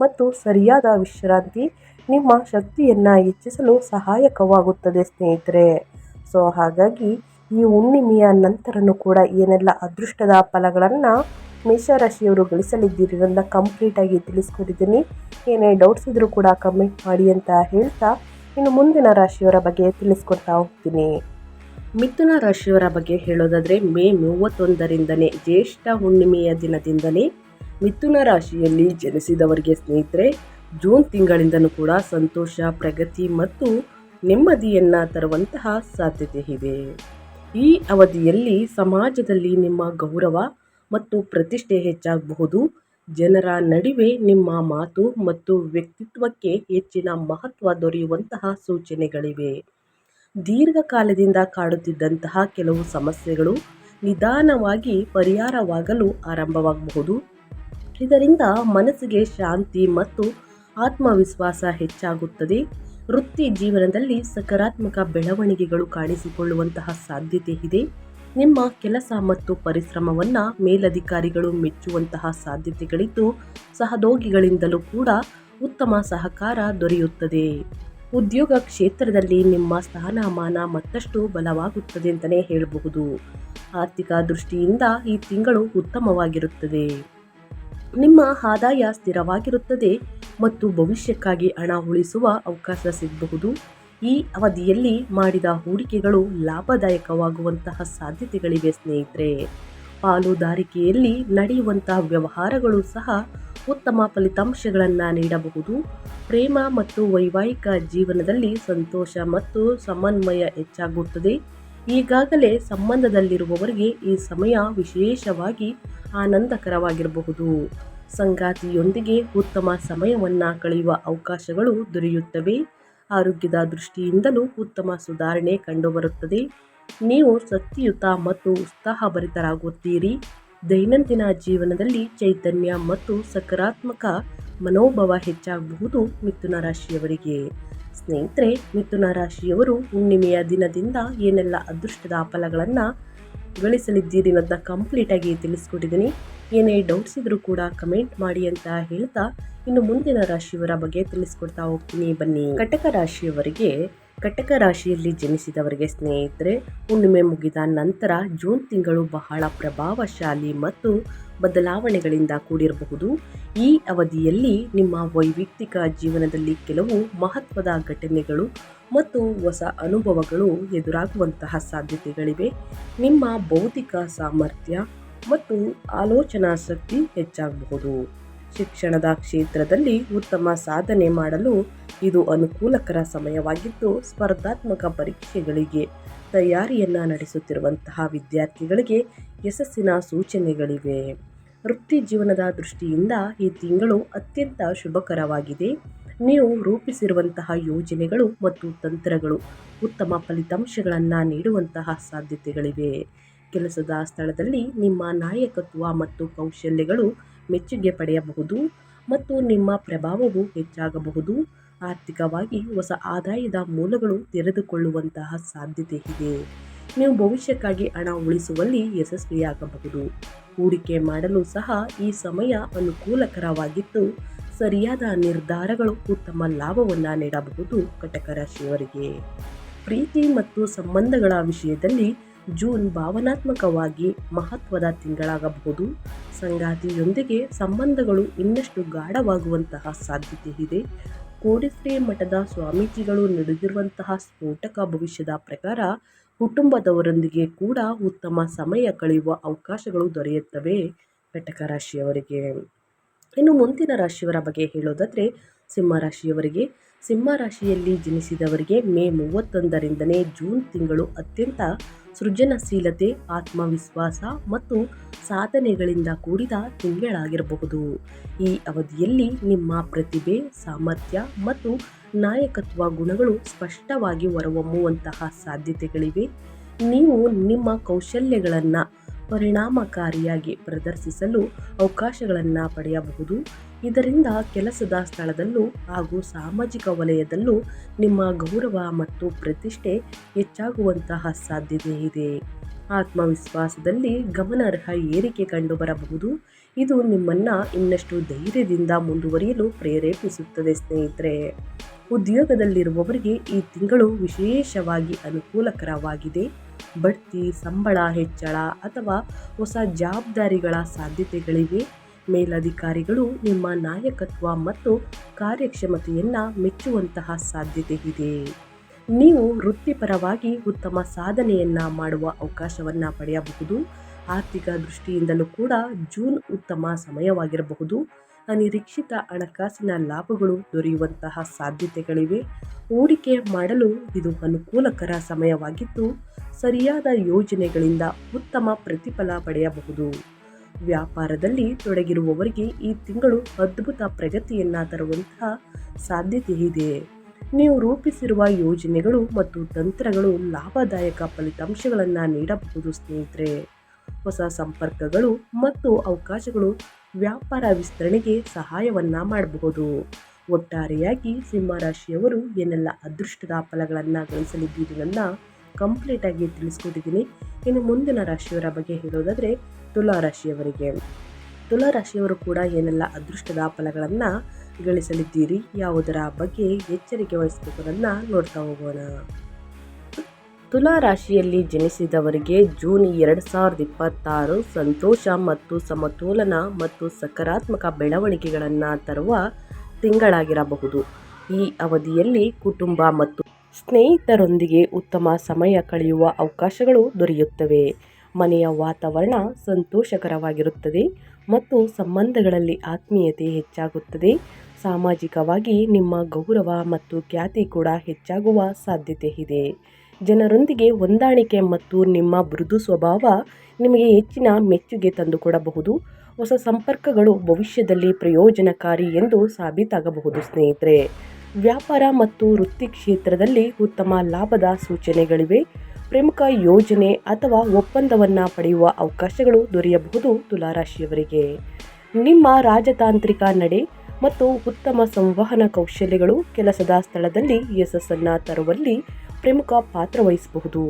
A: ಮತ್ತು ಸರಿಯಾದ ವಿಶ್ರಾಂತಿ ನಿಮ್ಮ ಶಕ್ತಿಯನ್ನು ಹೆಚ್ಚಿಸಲು ಸಹಾಯಕವಾಗುತ್ತದೆ. ಸ್ನೇಹಿತರೆ, ಹಾಗಾಗಿ ಈ ಹುಣ್ಣಿಮೆಯ ನಂತರನೂ ಕೂಡ ಏನೆಲ್ಲ ಅದೃಷ್ಟದ ಫಲಗಳನ್ನು ಮೇಷರಾಶಿಯವರು ಗಳಿಸಲಿದ್ದೀರಿ ಅಂತ ಕಂಪ್ಲೀಟಾಗಿ ತಿಳಿಸ್ಕೊಟ್ಟಿದ್ದೀನಿ. ಏನೇ ಡೌಟ್ಸ್ ಇದ್ರೂ ಕೂಡ ಕಮೆಂಟ್ ಮಾಡಿ ಅಂತ ಹೇಳ್ತಾ ಇನ್ನು ಮುಂದಿನ ರಾಶಿಯವರ ಬಗ್ಗೆ ತಿಳಿಸ್ಕೊಡ್ತಾ ಹೋಗ್ತೀನಿ. ಮಿಥುನ ರಾಶಿಯವರ ಬಗ್ಗೆ ಹೇಳೋದಾದರೆ ಮೇ 31ರಿಂದನೇ ಜ್ಯೇಷ್ಠ ಹುಣ್ಣಿಮೆಯ ದಿನದಿಂದಲೇ ಮಿಥುನ ರಾಶಿಯಲ್ಲಿ ಜನಿಸಿದವರಿಗೆ ಸ್ನೇಹಿತರೆ ಜೂನ್ ತಿಂಗಳಿಂದನೂ ಕೂಡ ಸಂತೋಷ, ಪ್ರಗತಿ ಮತ್ತು ನೆಮ್ಮದಿಯನ್ನು ತರುವಂತಹ ಸಾಧ್ಯತೆ ಇದೆ. ಈ ಅವಧಿಯಲ್ಲಿ ಸಮಾಜದಲ್ಲಿ ನಿಮ್ಮ ಗೌರವ ಮತ್ತು ಪ್ರತಿಷ್ಠೆ ಹೆಚ್ಚಾಗಬಹುದು. ಜನರ ನಡುವೆ ನಿಮ್ಮ ಮಾತು ಮತ್ತು ವ್ಯಕ್ತಿತ್ವಕ್ಕೆ ಹೆಚ್ಚಿನ ಮಹತ್ವ ದೊರೆಯುವಂತಹ ಸೂಚನೆಗಳಿವೆ. ದೀರ್ಘಕಾಲದಿಂದ ಕಾಡುತ್ತಿದ್ದಂತಹ ಕೆಲವು ಸಮಸ್ಯೆಗಳು ನಿಧಾನವಾಗಿ ಪರಿಹಾರವಾಗಲು ಆರಂಭವಾಗಬಹುದು. ಇದರಿಂದ ಮನಸ್ಸಿಗೆ ಶಾಂತಿ ಮತ್ತು ಆತ್ಮವಿಶ್ವಾಸ ಹೆಚ್ಚಾಗುತ್ತದೆ. ವೃತ್ತಿ ಜೀವನದಲ್ಲಿ ಸಕಾರಾತ್ಮಕ ಬೆಳವಣಿಗೆಗಳು ಕಾಣಿಸಿಕೊಳ್ಳುವಂತಹ ಸಾಧ್ಯತೆ ಇದೆ. ನಿಮ್ಮ ಕೆಲಸ ಮತ್ತು ಪರಿಶ್ರಮವನ್ನು ಮೇಲಧಿಕಾರಿಗಳು ಮೆಚ್ಚುವಂತಹ ಸಾಧ್ಯತೆಗಳಿದ್ದು ಸಹೋದ್ಯೋಗಿಗಳಿಂದಲೂ ಕೂಡ ಉತ್ತಮ ಸಹಕಾರ ದೊರೆಯುತ್ತದೆ. ಉದ್ಯೋಗ ಕ್ಷೇತ್ರದಲ್ಲಿ ನಿಮ್ಮ ಸ್ಥಾನಮಾನ ಮತ್ತಷ್ಟು ಬಲವಾಗುತ್ತದೆ ಅಂತಲೇ ಹೇಳಬಹುದು. ಆರ್ಥಿಕ ದೃಷ್ಟಿಯಿಂದ ಈ ತಿಂಗಳು ಉತ್ತಮವಾಗಿರುತ್ತದೆ. ನಿಮ್ಮ ಆದಾಯ ಸ್ಥಿರವಾಗಿರುತ್ತದೆ ಮತ್ತು ಭವಿಷ್ಯಕ್ಕಾಗಿ ಹಣ ಉಳಿಸುವ ಅವಕಾಶ ಸಿಗಬಹುದು. ಈ ಅವಧಿಯಲ್ಲಿ ಮಾಡಿದ ಹೂಡಿಕೆಗಳು ಲಾಭದಾಯಕವಾಗುವಂತಹ ಸಾಧ್ಯತೆಗಳಿವೆ. ಸ್ನೇಹಿತರೆ, ಪಾಲುದಾರಿಕೆಯಲ್ಲಿ ನಡೆಯುವಂತಹ ವ್ಯವಹಾರಗಳು ಸಹ ಉತ್ತಮ ಫಲಿತಾಂಶಗಳನ್ನು ನೀಡಬಹುದು. ಪ್ರೇಮ ಮತ್ತು ವೈವಾಹಿಕ ಜೀವನದಲ್ಲಿ ಸಂತೋಷ ಮತ್ತು ಸಮನ್ವಯ ಹೆಚ್ಚಾಗುತ್ತದೆ. ಈಗಾಗಲೇ ಸಂಬಂಧದಲ್ಲಿರುವವರಿಗೆ ಈ ಸಮಯ ವಿಶೇಷವಾಗಿ ಆನಂದಕರವಾಗಿರಬಹುದು. ಸಂಗಾತಿಯೊಂದಿಗೆ ಉತ್ತಮ ಸಮಯವನ್ನು ಕಳೆಯುವ ಅವಕಾಶಗಳು ದೊರೆಯುತ್ತವೆ. ಆರೋಗ್ಯದ ದೃಷ್ಟಿಯಿಂದಲೂ ಉತ್ತಮ ಸುಧಾರಣೆ ಕಂಡುಬರುತ್ತದೆ. ನೀವು ಶಕ್ತಿಯುತ ಮತ್ತು ಉತ್ಸಾಹಭರಿತರಾಗುತ್ತೀರಿ. ದೈನಂದಿನ ಜೀವನದಲ್ಲಿ ಚೈತನ್ಯ ಮತ್ತು ಸಕಾರಾತ್ಮಕ ಮನೋಭಾವ ಹೆಚ್ಚಾಗಬಹುದು. ಮಿಥುನ ರಾಶಿಯವರಿಗೆ ಸ್ನೇಹಿತರೆ, ಮಿಥುನ ರಾಶಿಯವರು ಹುಣ್ಣಿಮೆಯ ದಿನದಿಂದ ಏನೆಲ್ಲ ಅದೃಷ್ಟದ ಫಲಗಳನ್ನು ಗಳಿಸಲಿದ್ದೀರಿ ಅನ್ನೋದನ್ನ ಕಂಪ್ಲೀಟಾಗಿ ತಿಳಿಸ್ಕೊಟ್ಟಿದ್ದೀನಿ. ಏನೇ ಡೌಟ್ಸ್ ಇದ್ರೂ ಕೂಡ ಕಮೆಂಟ್ ಮಾಡಿ ಅಂತ ಹೇಳ್ತಾ ಇನ್ನು ಮುಂದಿನ ರಾಶಿಯವರ ಬಗ್ಗೆ ತಿಳಿಸ್ಕೊಡ್ತಾ ಹೋಗ್ತೀನಿ ಬನ್ನಿ. ಕಟಕ ರಾಶಿಯಲ್ಲಿ ಜನಿಸಿದವರಿಗೆ ಸ್ನೇಹಿತರೆ, ಹುಣ್ಣಿಮೆ ಮುಗಿದ ನಂತರ ಜೂನ್ ತಿಂಗಳು ಬಹಳ ಪ್ರಭಾವಶಾಲಿ ಮತ್ತು ಬದಲಾವಣೆಗಳಿಂದ ಕೂಡಿರಬಹುದು. ಈ ಅವಧಿಯಲ್ಲಿ ನಿಮ್ಮ ವೈಯಕ್ತಿಕ ಜೀವನದಲ್ಲಿ ಕೆಲವು ಮಹತ್ವದ ಘಟನೆಗಳು ಮತ್ತು ಹೊಸ ಅನುಭವಗಳು ಎದುರಾಗುವಂತಹ ಸಾಧ್ಯತೆಗಳಿವೆ. ನಿಮ್ಮ ಬೌದ್ಧಿಕ ಸಾಮರ್ಥ್ಯ ಮತ್ತು ಆಲೋಚನಾ ಶಕ್ತಿ ಹೆಚ್ಚಾಗಬಹುದು. ಶಿಕ್ಷಣದ ಕ್ಷೇತ್ರದಲ್ಲಿ ಉತ್ತಮ ಸಾಧನೆ ಮಾಡಲು ಇದು ಅನುಕೂಲಕರ ಸಮಯವಾಗಿದ್ದು, ಸ್ಪರ್ಧಾತ್ಮಕ ಪರೀಕ್ಷೆಗಳಿಗೆ ತಯಾರಿಯನ್ನು ನಡೆಸುತ್ತಿರುವಂತಹ ವಿದ್ಯಾರ್ಥಿಗಳಿಗೆ ಯಶಸ್ಸಿನ ಸೂಚನೆಗಳಿವೆ. ವೃತ್ತಿ ಜೀವನದ ದೃಷ್ಟಿಯಿಂದ ಈ ತಿಂಗಳು ಅತ್ಯಂತ ಶುಭಕರವಾಗಿದೆ. ನೀವು ರೂಪಿಸಿರುವಂತಹ ಯೋಜನೆಗಳು ಮತ್ತು ತಂತ್ರಗಳು ಉತ್ತಮ ಫಲಿತಾಂಶಗಳನ್ನು ನೀಡುವಂತಹ ಸಾಧ್ಯತೆಗಳಿವೆ. ಕೆಲಸದ ಸ್ಥಳದಲ್ಲಿ ನಿಮ್ಮ ನಾಯಕತ್ವ ಮತ್ತು ಕೌಶಲ್ಯಗಳು ಮೆಚ್ಚುಗೆ ಪಡೆಯಬಹುದು ಮತ್ತು ನಿಮ್ಮ ಪ್ರಭಾವವು ಹೆಚ್ಚಾಗಬಹುದು. ಆರ್ಥಿಕವಾಗಿ ಹೊಸ ಆದಾಯದ ಮೂಲಗಳು ತೆರೆದುಕೊಳ್ಳುವಂತಹ ಸಾಧ್ಯತೆ ಇದೆ. ನೀವು ಭವಿಷ್ಯಕ್ಕಾಗಿ ಹಣ ಉಳಿಸುವಲ್ಲಿ ಯಶಸ್ವಿಯಾಗಬಹುದು. ಹೂಡಿಕೆ ಮಾಡಲು ಸಹ ಈ ಸಮಯ ಅನುಕೂಲಕರವಾಗಿದ್ದು, ಸರಿಯಾದ ನಿರ್ಧಾರಗಳು ಉತ್ತಮ ಲಾಭವನ್ನು ನೀಡಬಹುದು. ಕಟಕ ರಾಶಿಯವರಿಗೆ ಪ್ರೀತಿ ಮತ್ತು ಸಂಬಂಧಗಳ ವಿಷಯದಲ್ಲಿ ಜೂನ್ ಭಾವನಾತ್ಮಕವಾಗಿ ಮಹತ್ವದ ತಿಂಗಳಾಗಬಹುದು. ಸಂಗಾತಿಯೊಂದಿಗೆ ಸಂಬಂಧಗಳು ಇನ್ನಷ್ಟು ಗಾಢವಾಗುವಂತಹ ಸಾಧ್ಯತೆ ಇದೆ. ಕೋಡಿಶ್ರೀ ಮಠದ ಸ್ವಾಮೀಜಿಗಳು ನಡೆದಿರುವಂತಹ ಸ್ಫೋಟಕ ಭವಿಷ್ಯದ ಪ್ರಕಾರ ಕುಟುಂಬದವರೊಂದಿಗೆ ಕೂಡ ಉತ್ತಮ ಸಮಯ ಕಳೆಯುವ ಅವಕಾಶಗಳು ದೊರೆಯುತ್ತವೆ ಕಟಕ ರಾಶಿಯವರಿಗೆ. ಇನ್ನು ಮುಂದಿನ ರಾಶಿಯವರ ಬಗ್ಗೆ ಹೇಳೋದಾದರೆ ಸಿಂಹ ರಾಶಿಯಲ್ಲಿ ಜನಿಸಿದವರಿಗೆ ಮೇ 31ರಿಂದನೇ ಜೂನ್ ತಿಂಗಳು ಅತ್ಯಂತ ಸೃಜನಶೀಲತೆ, ಆತ್ಮವಿಶ್ವಾಸ ಮತ್ತು ಸಾಧನೆಗಳಿಂದ ಕೂಡಿದ ತಿಂಗಳಾಗಿರಬಹುದು. ಈ ಅವಧಿಯಲ್ಲಿ ನಿಮ್ಮ ಪ್ರತಿಭೆ, ಸಾಮರ್ಥ್ಯ ಮತ್ತು ನಾಯಕತ್ವ ಗುಣಗಳು ಸ್ಪಷ್ಟವಾಗಿ ಹೊರಹೊಮ್ಮುವಂತಹ ಸಾಧ್ಯತೆಗಳಿವೆ. ನೀವು ನಿಮ್ಮ ಕೌಶಲ್ಯಗಳನ್ನು ಪರಿಣಾಮಕಾರಿಯಾಗಿ ಪ್ರದರ್ಶಿಸಲು ಅವಕಾಶಗಳನ್ನು ಪಡೆಯಬಹುದು. ಇದರಿಂದ ಕೆಲಸದ ಸ್ಥಳದಲ್ಲೂ ಹಾಗೂ ಸಾಮಾಜಿಕ ವಲಯದಲ್ಲೂ ನಿಮ್ಮ ಗೌರವ ಮತ್ತು ಪ್ರತಿಷ್ಠೆ ಹೆಚ್ಚಾಗುವಂತಹ ಸಾಧ್ಯತೆ ಇದೆ. ಆತ್ಮವಿಶ್ವಾಸದಲ್ಲಿ ಗಮನಾರ್ಹ ಏರಿಕೆ ಕಂಡುಬರಬಹುದು. ಇದು ನಿಮ್ಮನ್ನು ಇನ್ನಷ್ಟು ಧೈರ್ಯದಿಂದ ಮುಂದುವರಿಯಲು ಪ್ರೇರೇಪಿಸುತ್ತದೆ. ಸ್ನೇಹಿತರೆ, ಉದ್ಯೋಗದಲ್ಲಿರುವವರಿಗೆ ಈ ತಿಂಗಳು ವಿಶೇಷವಾಗಿ ಅನುಕೂಲಕರವಾಗಿದೆ. ಬಡ್ತಿ, ಸಂಬಳ ಹೆಚ್ಚಳ ಅಥವಾ ಹೊಸ ಜವಾಬ್ದಾರಿಗಳ ಸಾಧ್ಯತೆಗಳಿವೆ. ಮೇಲಧಿಕಾರಿಗಳು ನಿಮ್ಮ ನಾಯಕತ್ವ ಮತ್ತು ಕಾರ್ಯಕ್ಷಮತೆಯನ್ನು ಮೆಚ್ಚುವಂತಹ ಸಾಧ್ಯತೆ ಇದೆ. ನೀವು ವೃತ್ತಿಪರವಾಗಿ ಉತ್ತಮ ಸಾಧನೆಯನ್ನು ಮಾಡುವ ಅವಕಾಶವನ್ನು ಪಡೆಯಬಹುದು. ಆರ್ಥಿಕ ದೃಷ್ಟಿಯಿಂದಲೂ ಕೂಡ ಜೂನ್ ಉತ್ತಮ ಸಮಯವಾಗಿರಬಹುದು. ಅನಿರೀಕ್ಷಿತ ಹಣಕಾಸಿನ ಲಾಭಗಳು ದೊರೆಯುವಂತಹ ಸಾಧ್ಯತೆಗಳಿವೆ. ಹೂಡಿಕೆ ಮಾಡಲು ಇದು ಅನುಕೂಲಕರ ಸಮಯವಾಗಿದ್ದು, ಸರಿಯಾದ ಯೋಜನೆಗಳಿಂದ ಉತ್ತಮ ಪ್ರತಿಫಲ ಪಡೆಯಬಹುದು. ವ್ಯಾಪಾರದಲ್ಲಿ ತೊಡಗಿರುವವರಿಗೆ ಈ ತಿಂಗಳು ಅದ್ಭುತ ಪ್ರಗತಿಯನ್ನು ತರುವಂತಹ ಸಾಧ್ಯತೆ ಇದೆ. ನೀವು ರೂಪಿಸಿರುವ ಯೋಜನೆಗಳು ಮತ್ತು ತಂತ್ರಗಳು ಲಾಭದಾಯಕ ಫಲಿತಾಂಶಗಳನ್ನು ನೀಡಬಹುದು. ಸ್ನೇಹಿತರೆ, ಹೊಸ ಸಂಪರ್ಕಗಳು ಮತ್ತು ಅವಕಾಶಗಳು ವ್ಯಾಪಾರ ವಿಸ್ತರಣೆಗೆ ಸಹಾಯವನ್ನು ಮಾಡಬಹುದು. ಒಟ್ಟಾರೆಯಾಗಿ ಸಿಂಹ ರಾಶಿಯವರು ಏನೆಲ್ಲ ಅದೃಷ್ಟದ ಫಲಗಳನ್ನು ಗಳಿಸಲಿದ್ದೀರಿ ನನ್ನ ಕಂಪ್ಲೀಟಾಗಿ ತಿಳಿಸ್ಕೊಟ್ಟಿದ್ದೀನಿ. ಇನ್ನು ಮುಂದಿನ ರಾಶಿಯವರ ಬಗ್ಗೆ ಹೇಳೋದಾದರೆ ತುಲಾ ರಾಶಿಯವರು ಕೂಡ ಏನೆಲ್ಲ ಅದೃಷ್ಟದ ಫಲಗಳನ್ನು ಗಳಿಸಲಿದ್ದೀರಿ, ಯಾವುದರ ಬಗ್ಗೆ ಎಚ್ಚರಿಕೆ ವಹಿಸಬೇಕು ಅನ್ನೋದನ್ನ ನೋಡ್ತಾ ಹೋಗೋಣ. ತುಲಾ ರಾಶಿಯಲ್ಲಿ ಜನಿಸಿದವರಿಗೆ ಜೂನ್ 2026 ಸಂತೋಷ ಮತ್ತು ಸಮತೋಲನ ಮತ್ತು ಸಕಾರಾತ್ಮಕ ಬೆಳವಣಿಗೆಗಳನ್ನು ತರುವ ತಿಂಗಳಾಗಿರಬಹುದು. ಈ ಅವಧಿಯಲ್ಲಿ ಕುಟುಂಬ ಮತ್ತು ಸ್ನೇಹಿತರೊಂದಿಗೆ ಉತ್ತಮ ಸಮಯ ಕಳೆಯುವ ಅವಕಾಶಗಳು ದೊರೆಯುತ್ತವೆ. ಮನೆಯ ವಾತಾವರಣ ಸಂತೋಷಕರವಾಗಿರುತ್ತದೆ ಮತ್ತು ಸಂಬಂಧಗಳಲ್ಲಿ ಆತ್ಮೀಯತೆ ಹೆಚ್ಚಾಗುತ್ತದೆ. ಸಾಮಾಜಿಕವಾಗಿ ನಿಮ್ಮ ಗೌರವ ಮತ್ತು ಖ್ಯಾತಿ ಕೂಡ ಹೆಚ್ಚಾಗುವ ಸಾಧ್ಯತೆ ಇದೆ. ಜನರೊಂದಿಗೆ ಹೊಂದಾಣಿಕೆ ಮತ್ತು ನಿಮ್ಮ ಮೃದು ಸ್ವಭಾವ ನಿಮಗೆ ಹೆಚ್ಚಿನ ಮೆಚ್ಚುಗೆ ತಂದುಕೊಡಬಹುದು. ಹೊಸ ಸಂಪರ್ಕಗಳು ಭವಿಷ್ಯದಲ್ಲಿ ಪ್ರಯೋಜನಕಾರಿ ಎಂದು ಸಾಬೀತಾಗಬಹುದು ಸ್ನೇಹಿತರೆ. ವ್ಯಾಪಾರ ಮತ್ತು ವೃತ್ತಿ ಕ್ಷೇತ್ರದಲ್ಲಿ ಉತ್ತಮ ಲಾಭದ ಸೂಚನೆಗಳಿವೆ. ಪ್ರಮುಖ ಯೋಜನೆ ಅಥವಾ ಒಪ್ಪಂದವನ್ನು ಪಡೆಯುವ ಅವಕಾಶಗಳು ದೊರೆಯಬಹುದು ತುಲಾರಾಶಿಯವರಿಗೆ. ನಿಮ್ಮ ರಾಜತಾಂತ್ರಿಕ ನಡೆ ಮತ್ತು ಉತ್ತಮ ಸಂವಹನ ಕೌಶಲ್ಯಗಳು ಕೆಲಸದ ಸ್ಥಳದಲ್ಲಿ ಯಶಸ್ಸನ್ನು ತರುವಲ್ಲಿ ಪ್ರಮುಖ ಪಾತ್ರ ವಹಿಸಬಹುದು.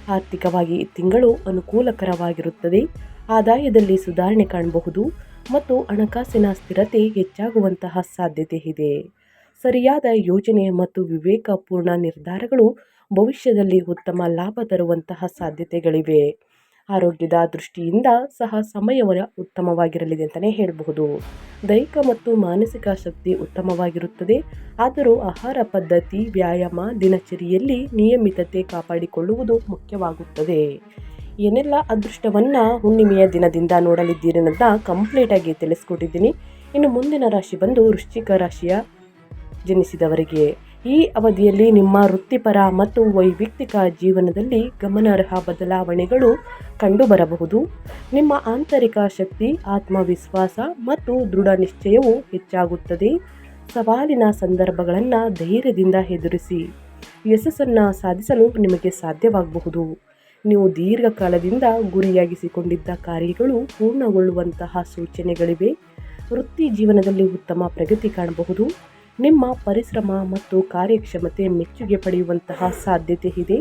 A: ಆರ್ಥಿಕವಾಗಿ ಈ ತಿಂಗಳು ಅನುಕೂಲಕರವಾಗಿರುತ್ತದೆ. ಆದಾಯದಲ್ಲಿ ಸುಧಾರಣೆ ಕಾಣಬಹುದು ಮತ್ತು ಹಣಕಾಸಿನ ಸ್ಥಿರತೆ ಹೆಚ್ಚಾಗುವಂತಹ ಸಾಧ್ಯತೆ ಇದೆ. ಸರಿಯಾದ ಯೋಜನೆ ಮತ್ತು ವಿವೇಕಪೂರ್ಣ ನಿರ್ಧಾರಗಳು ಭವಿಷ್ಯದಲ್ಲಿ ಉತ್ತಮ ಲಾಭ ತರುವಂತಹ ಸಾಧ್ಯತೆಗಳಿವೆ. ಆರೋಗ್ಯದ ದೃಷ್ಟಿಯಿಂದ ಸಹ ಸಮಯವು ಉತ್ತಮವಾಗಿರಲಿದೆ ಅಂತಲೇ ಹೇಳಬಹುದು. ದೈಹಿಕ ಮತ್ತು ಮಾನಸಿಕ ಶಕ್ತಿ ಉತ್ತಮವಾಗಿರುತ್ತದೆ. ಆದರೂ ಆಹಾರ ಪದ್ಧತಿ, ವ್ಯಾಯಾಮ, ದಿನಚರಿಯಲ್ಲಿ ನಿಯಮಿತತೆ ಕಾಪಾಡಿಕೊಳ್ಳುವುದು ಮುಖ್ಯವಾಗುತ್ತದೆ. ಏನೆಲ್ಲ ಅದೃಷ್ಟವನ್ನು ಹುಣ್ಣಿಮೆಯ ದಿನದಿಂದ ನೋಡಲಿದ್ದೀರಿ ಅಂತ ಕಂಪ್ಲೀಟಾಗಿ ತಿಳಿಸ್ಕೊಟ್ಟಿದ್ದೀನಿ. ಇನ್ನು ಮುಂದಿನ ರಾಶಿ ಬಂದು ವೃಶ್ಚಿಕ ರಾಶಿಯ ಜನಿಸಿದವರಿಗೆ. ಈ ಅವಧಿಯಲ್ಲಿ ನಿಮ್ಮ ವೃತ್ತಿಪರ ಮತ್ತು ವೈಯಕ್ತಿಕ ಜೀವನದಲ್ಲಿ ಗಮನಾರ್ಹ ಬದಲಾವಣೆಗಳು ಕಂಡುಬರಬಹುದು. ನಿಮ್ಮ ಆಂತರಿಕ ಶಕ್ತಿ, ಆತ್ಮವಿಶ್ವಾಸ ಮತ್ತು ದೃಢ ನಿಶ್ಚಯವು ಹೆಚ್ಚಾಗುತ್ತದೆ. ಸವಾಲಿನ ಸಂದರ್ಭಗಳನ್ನು ಧೈರ್ಯದಿಂದ ಎದುರಿಸಿ ಯಶಸ್ಸನ್ನು ಸಾಧಿಸಲು ನಿಮಗೆ ಸಾಧ್ಯವಾಗಬಹುದು. ನೀವು ದೀರ್ಘಕಾಲದಿಂದ ಗುರಿಯಾಗಿಸಿಕೊಂಡಿದ್ದ ಕಾರ್ಯಗಳು ಪೂರ್ಣಗೊಳ್ಳುವಂತಹ ಸೂಚನೆಗಳಿವೆ. ವೃತ್ತಿ ಜೀವನದಲ್ಲಿ ಉತ್ತಮ ಪ್ರಗತಿ ಕಾಣಬಹುದು. ನಿಮ್ಮ ಪರಿಶ್ರಮ ಮತ್ತು ಕಾರ್ಯಕ್ಷಮತೆ ಮೆಚ್ಚುಗೆ ಪಡೆಯುವಂತಹ ಸಾಧ್ಯತೆ ಇದೆ.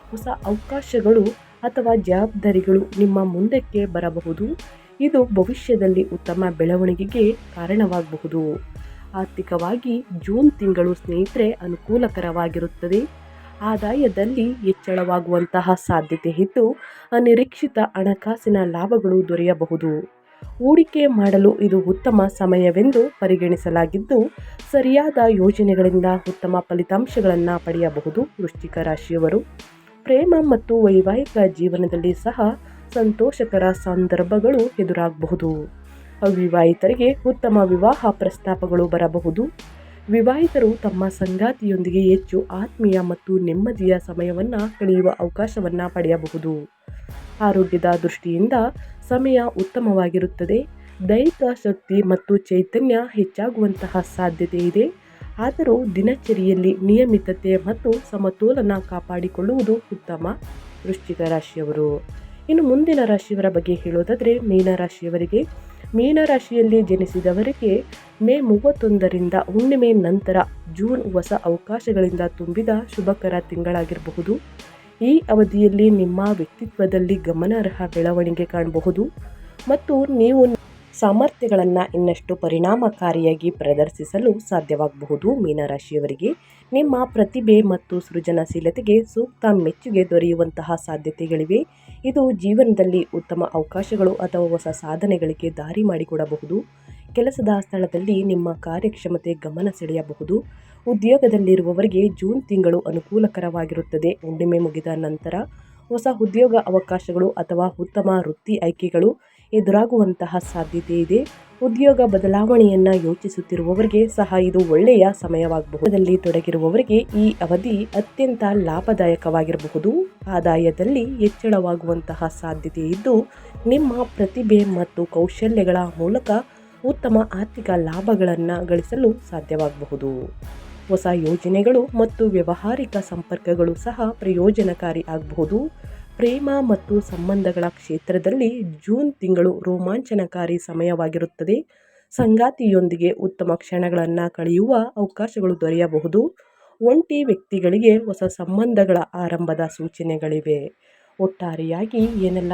A: ಹೊಸ ಅವಕಾಶಗಳು ಅಥವಾ ಜವಾಬ್ದಾರಿಗಳು ನಿಮ್ಮ ಮುಂದಕ್ಕೆ ಬರಬಹುದು. ಇದು ಭವಿಷ್ಯದಲ್ಲಿ ಉತ್ತಮ ಬೆಳವಣಿಗೆಗೆ ಕಾರಣವಾಗಬಹುದು. ಆರ್ಥಿಕವಾಗಿ ಜೂನ್ ತಿಂಗಳು ಸ್ನೇಹಿತರೆ ಅನುಕೂಲಕರವಾಗಿರುತ್ತದೆ. ಆದಾಯದಲ್ಲಿ ಹೆಚ್ಚಳವಾಗುವಂತಹ ಸಾಧ್ಯತೆ ಇದ್ದು ಅನಿರೀಕ್ಷಿತ ಹಣಕಾಸಿನ ಲಾಭಗಳು ದೊರೆಯಬಹುದು. ಹೂಡಿಕೆ ಮಾಡಲು ಇದು ಉತ್ತಮ ಸಮಯವೆಂದು ಪರಿಗಣಿಸಲಾಗಿದ್ದು ಸರಿಯಾದ ಯೋಜನೆಗಳಿಂದ ಉತ್ತಮ ಫಲಿತಾಂಶಗಳನ್ನು ಪಡೆಯಬಹುದು. ವೃಶ್ಚಿಕ ರಾಶಿಯವರು ಪ್ರೇಮ ಮತ್ತು ವೈವಾಹಿಕ ಜೀವನದಲ್ಲಿ ಸಹ ಸಂತೋಷಕರ ಸಂದರ್ಭಗಳು ಎದುರಾಗಬಹುದು. ಅವಿವಾಹಿತರಿಗೆ ಉತ್ತಮ ವಿವಾಹ ಪ್ರಸ್ತಾಪಗಳು ಬರಬಹುದು. ವಿವಾಹಿತರು ತಮ್ಮ ಸಂಗಾತಿಯೊಂದಿಗೆ ಹೆಚ್ಚು ಆತ್ಮೀಯ ಮತ್ತು ನೆಮ್ಮದಿಯ ಸಮಯವನ್ನು ಕಳೆಯುವ ಅವಕಾಶವನ್ನು ಪಡೆಯಬಹುದು. ಆರೋಗ್ಯದ ದೃಷ್ಟಿಯಿಂದ ಸಮಯ ಉತ್ತಮವಾಗಿರುತ್ತದೆ. ದೈಹಿಕ ಶಕ್ತಿ ಮತ್ತು ಚೈತನ್ಯ ಹೆಚ್ಚಾಗುವಂತಹ ಸಾಧ್ಯತೆ ಇದೆ. ಆದರೂ ದಿನಚರಿಯಲ್ಲಿ ನಿಯಮಿತತೆ ಮತ್ತು ಸಮತೋಲನ ಕಾಪಾಡಿಕೊಳ್ಳುವುದು ಉತ್ತಮ. ವೃಶ್ಚಿಕ ರಾಶಿಯವರು. ಇನ್ನು ಮುಂದಿನ ರಾಶಿಯವರ ಬಗ್ಗೆ ಹೇಳೋದಾದರೆ ಮೀನರಾಶಿಯವರಿಗೆ. ಮೀನರಾಶಿಯಲ್ಲಿ ಜನಿಸಿದವರಿಗೆ ಮೇ 31ರಿಂದ ಹುಣ್ಣಿಮೆ ನಂತರ ಜೂನ್ ಹೊಸ ಅವಕಾಶಗಳಿಂದ ತುಂಬಿದ ಶುಭಕರ ತಿಂಗಳಾಗಿರಬಹುದು. ಈ ಅವಧಿಯಲ್ಲಿ ನಿಮ್ಮ ವ್ಯಕ್ತಿತ್ವದಲ್ಲಿ ಗಮನಾರ್ಹ ಬೆಳವಣಿಗೆ ಕಾಣಬಹುದು ಮತ್ತು ನೀವು ಸಾಮರ್ಥ್ಯಗಳನ್ನು ಇನ್ನಷ್ಟು ಪರಿಣಾಮಕಾರಿಯಾಗಿ ಪ್ರದರ್ಶಿಸಲು ಸಾಧ್ಯವಾಗಬಹುದು. ಮೀನರಾಶಿಯವರಿಗೆ ನಿಮ್ಮ ಪ್ರತಿಭೆ ಮತ್ತು ಸೃಜನಶೀಲತೆಗೆ ಸೂಕ್ತ ಮೆಚ್ಚುಗೆ ದೊರೆಯುವಂತಹ ಸಾಧ್ಯತೆಗಳಿವೆ. ಇದು ಜೀವನದಲ್ಲಿ ಉತ್ತಮ ಅವಕಾಶಗಳು ಅಥವಾ ಹೊಸ ಸಾಧನೆಗಳಿಗೆ ದಾರಿ ಮಾಡಿಕೊಡಬಹುದು. ಕೆಲಸದ ಸ್ಥಳದಲ್ಲಿ ನಿಮ್ಮ ಕಾರ್ಯಕ್ಷಮತೆ ಗಮನ ಸೆಳೆಯಬಹುದು. ಉದ್ಯೋಗದಲ್ಲಿರುವವರಿಗೆ ಜೂನ್ ತಿಂಗಳು ಅನುಕೂಲಕರವಾಗಿರುತ್ತದೆ. ಹುಣ್ಣಿಮೆ ಮುಗಿದ ನಂತರ ಹೊಸ ಉದ್ಯೋಗ ಅವಕಾಶಗಳು ಅಥವಾ ಉತ್ತಮ ವೃತ್ತಿ ಆಯ್ಕೆಗಳು ಎದುರಾಗುವಂತಹ ಸಾಧ್ಯತೆ ಇದೆ. ಉದ್ಯೋಗ ಬದಲಾವಣೆಯನ್ನು ಯೋಚಿಸುತ್ತಿರುವವರಿಗೆ ಸಹ ಇದು ಒಳ್ಳೆಯ ಸಮಯವಾಗಬಹುದು. ತೊಡಗಿರುವವರಿಗೆ ಈ ಅವಧಿ ಅತ್ಯಂತ ಲಾಭದಾಯಕವಾಗಿರಬಹುದು. ಆದಾಯದಲ್ಲಿ ಹೆಚ್ಚಳವಾಗುವಂತಹ ಸಾಧ್ಯತೆ ಇದ್ದು ನಿಮ್ಮ ಪ್ರತಿಭೆ ಮತ್ತು ಕೌಶಲ್ಯಗಳ ಮೂಲಕ ಉತ್ತಮ ಆರ್ಥಿಕ ಲಾಭಗಳನ್ನು ಗಳಿಸಲು ಸಾಧ್ಯವಾಗಬಹುದು. ಹೊಸ ಯೋಜನೆಗಳು ಮತ್ತು ವ್ಯಾವಹಾರಿಕ ಸಂಪರ್ಕಗಳು ಸಹ ಪ್ರಯೋಜನಕಾರಿ ಆಗಬಹುದು. ಪ್ರೇಮ ಮತ್ತು ಸಂಬಂಧಗಳ ಕ್ಷೇತ್ರದಲ್ಲಿ ಜೂನ್ ತಿಂಗಳು ರೋಮಾಂಚನಕಾರಿ ಸಮಯವಾಗಿರುತ್ತದೆ. ಸಂಗಾತಿಯೊಂದಿಗೆ ಉತ್ತಮ ಕ್ಷಣಗಳನ್ನು ಕಳೆಯುವ ಅವಕಾಶಗಳು ದೊರೆಯಬಹುದು. ಒಂಟಿ ವ್ಯಕ್ತಿಗಳಿಗೆ ಹೊಸ ಸಂಬಂಧಗಳ ಆರಂಭದ ಸೂಚನೆಗಳಿವೆ. ಒಟ್ಟಾರೆಯಾಗಿ ಏನೆಲ್ಲ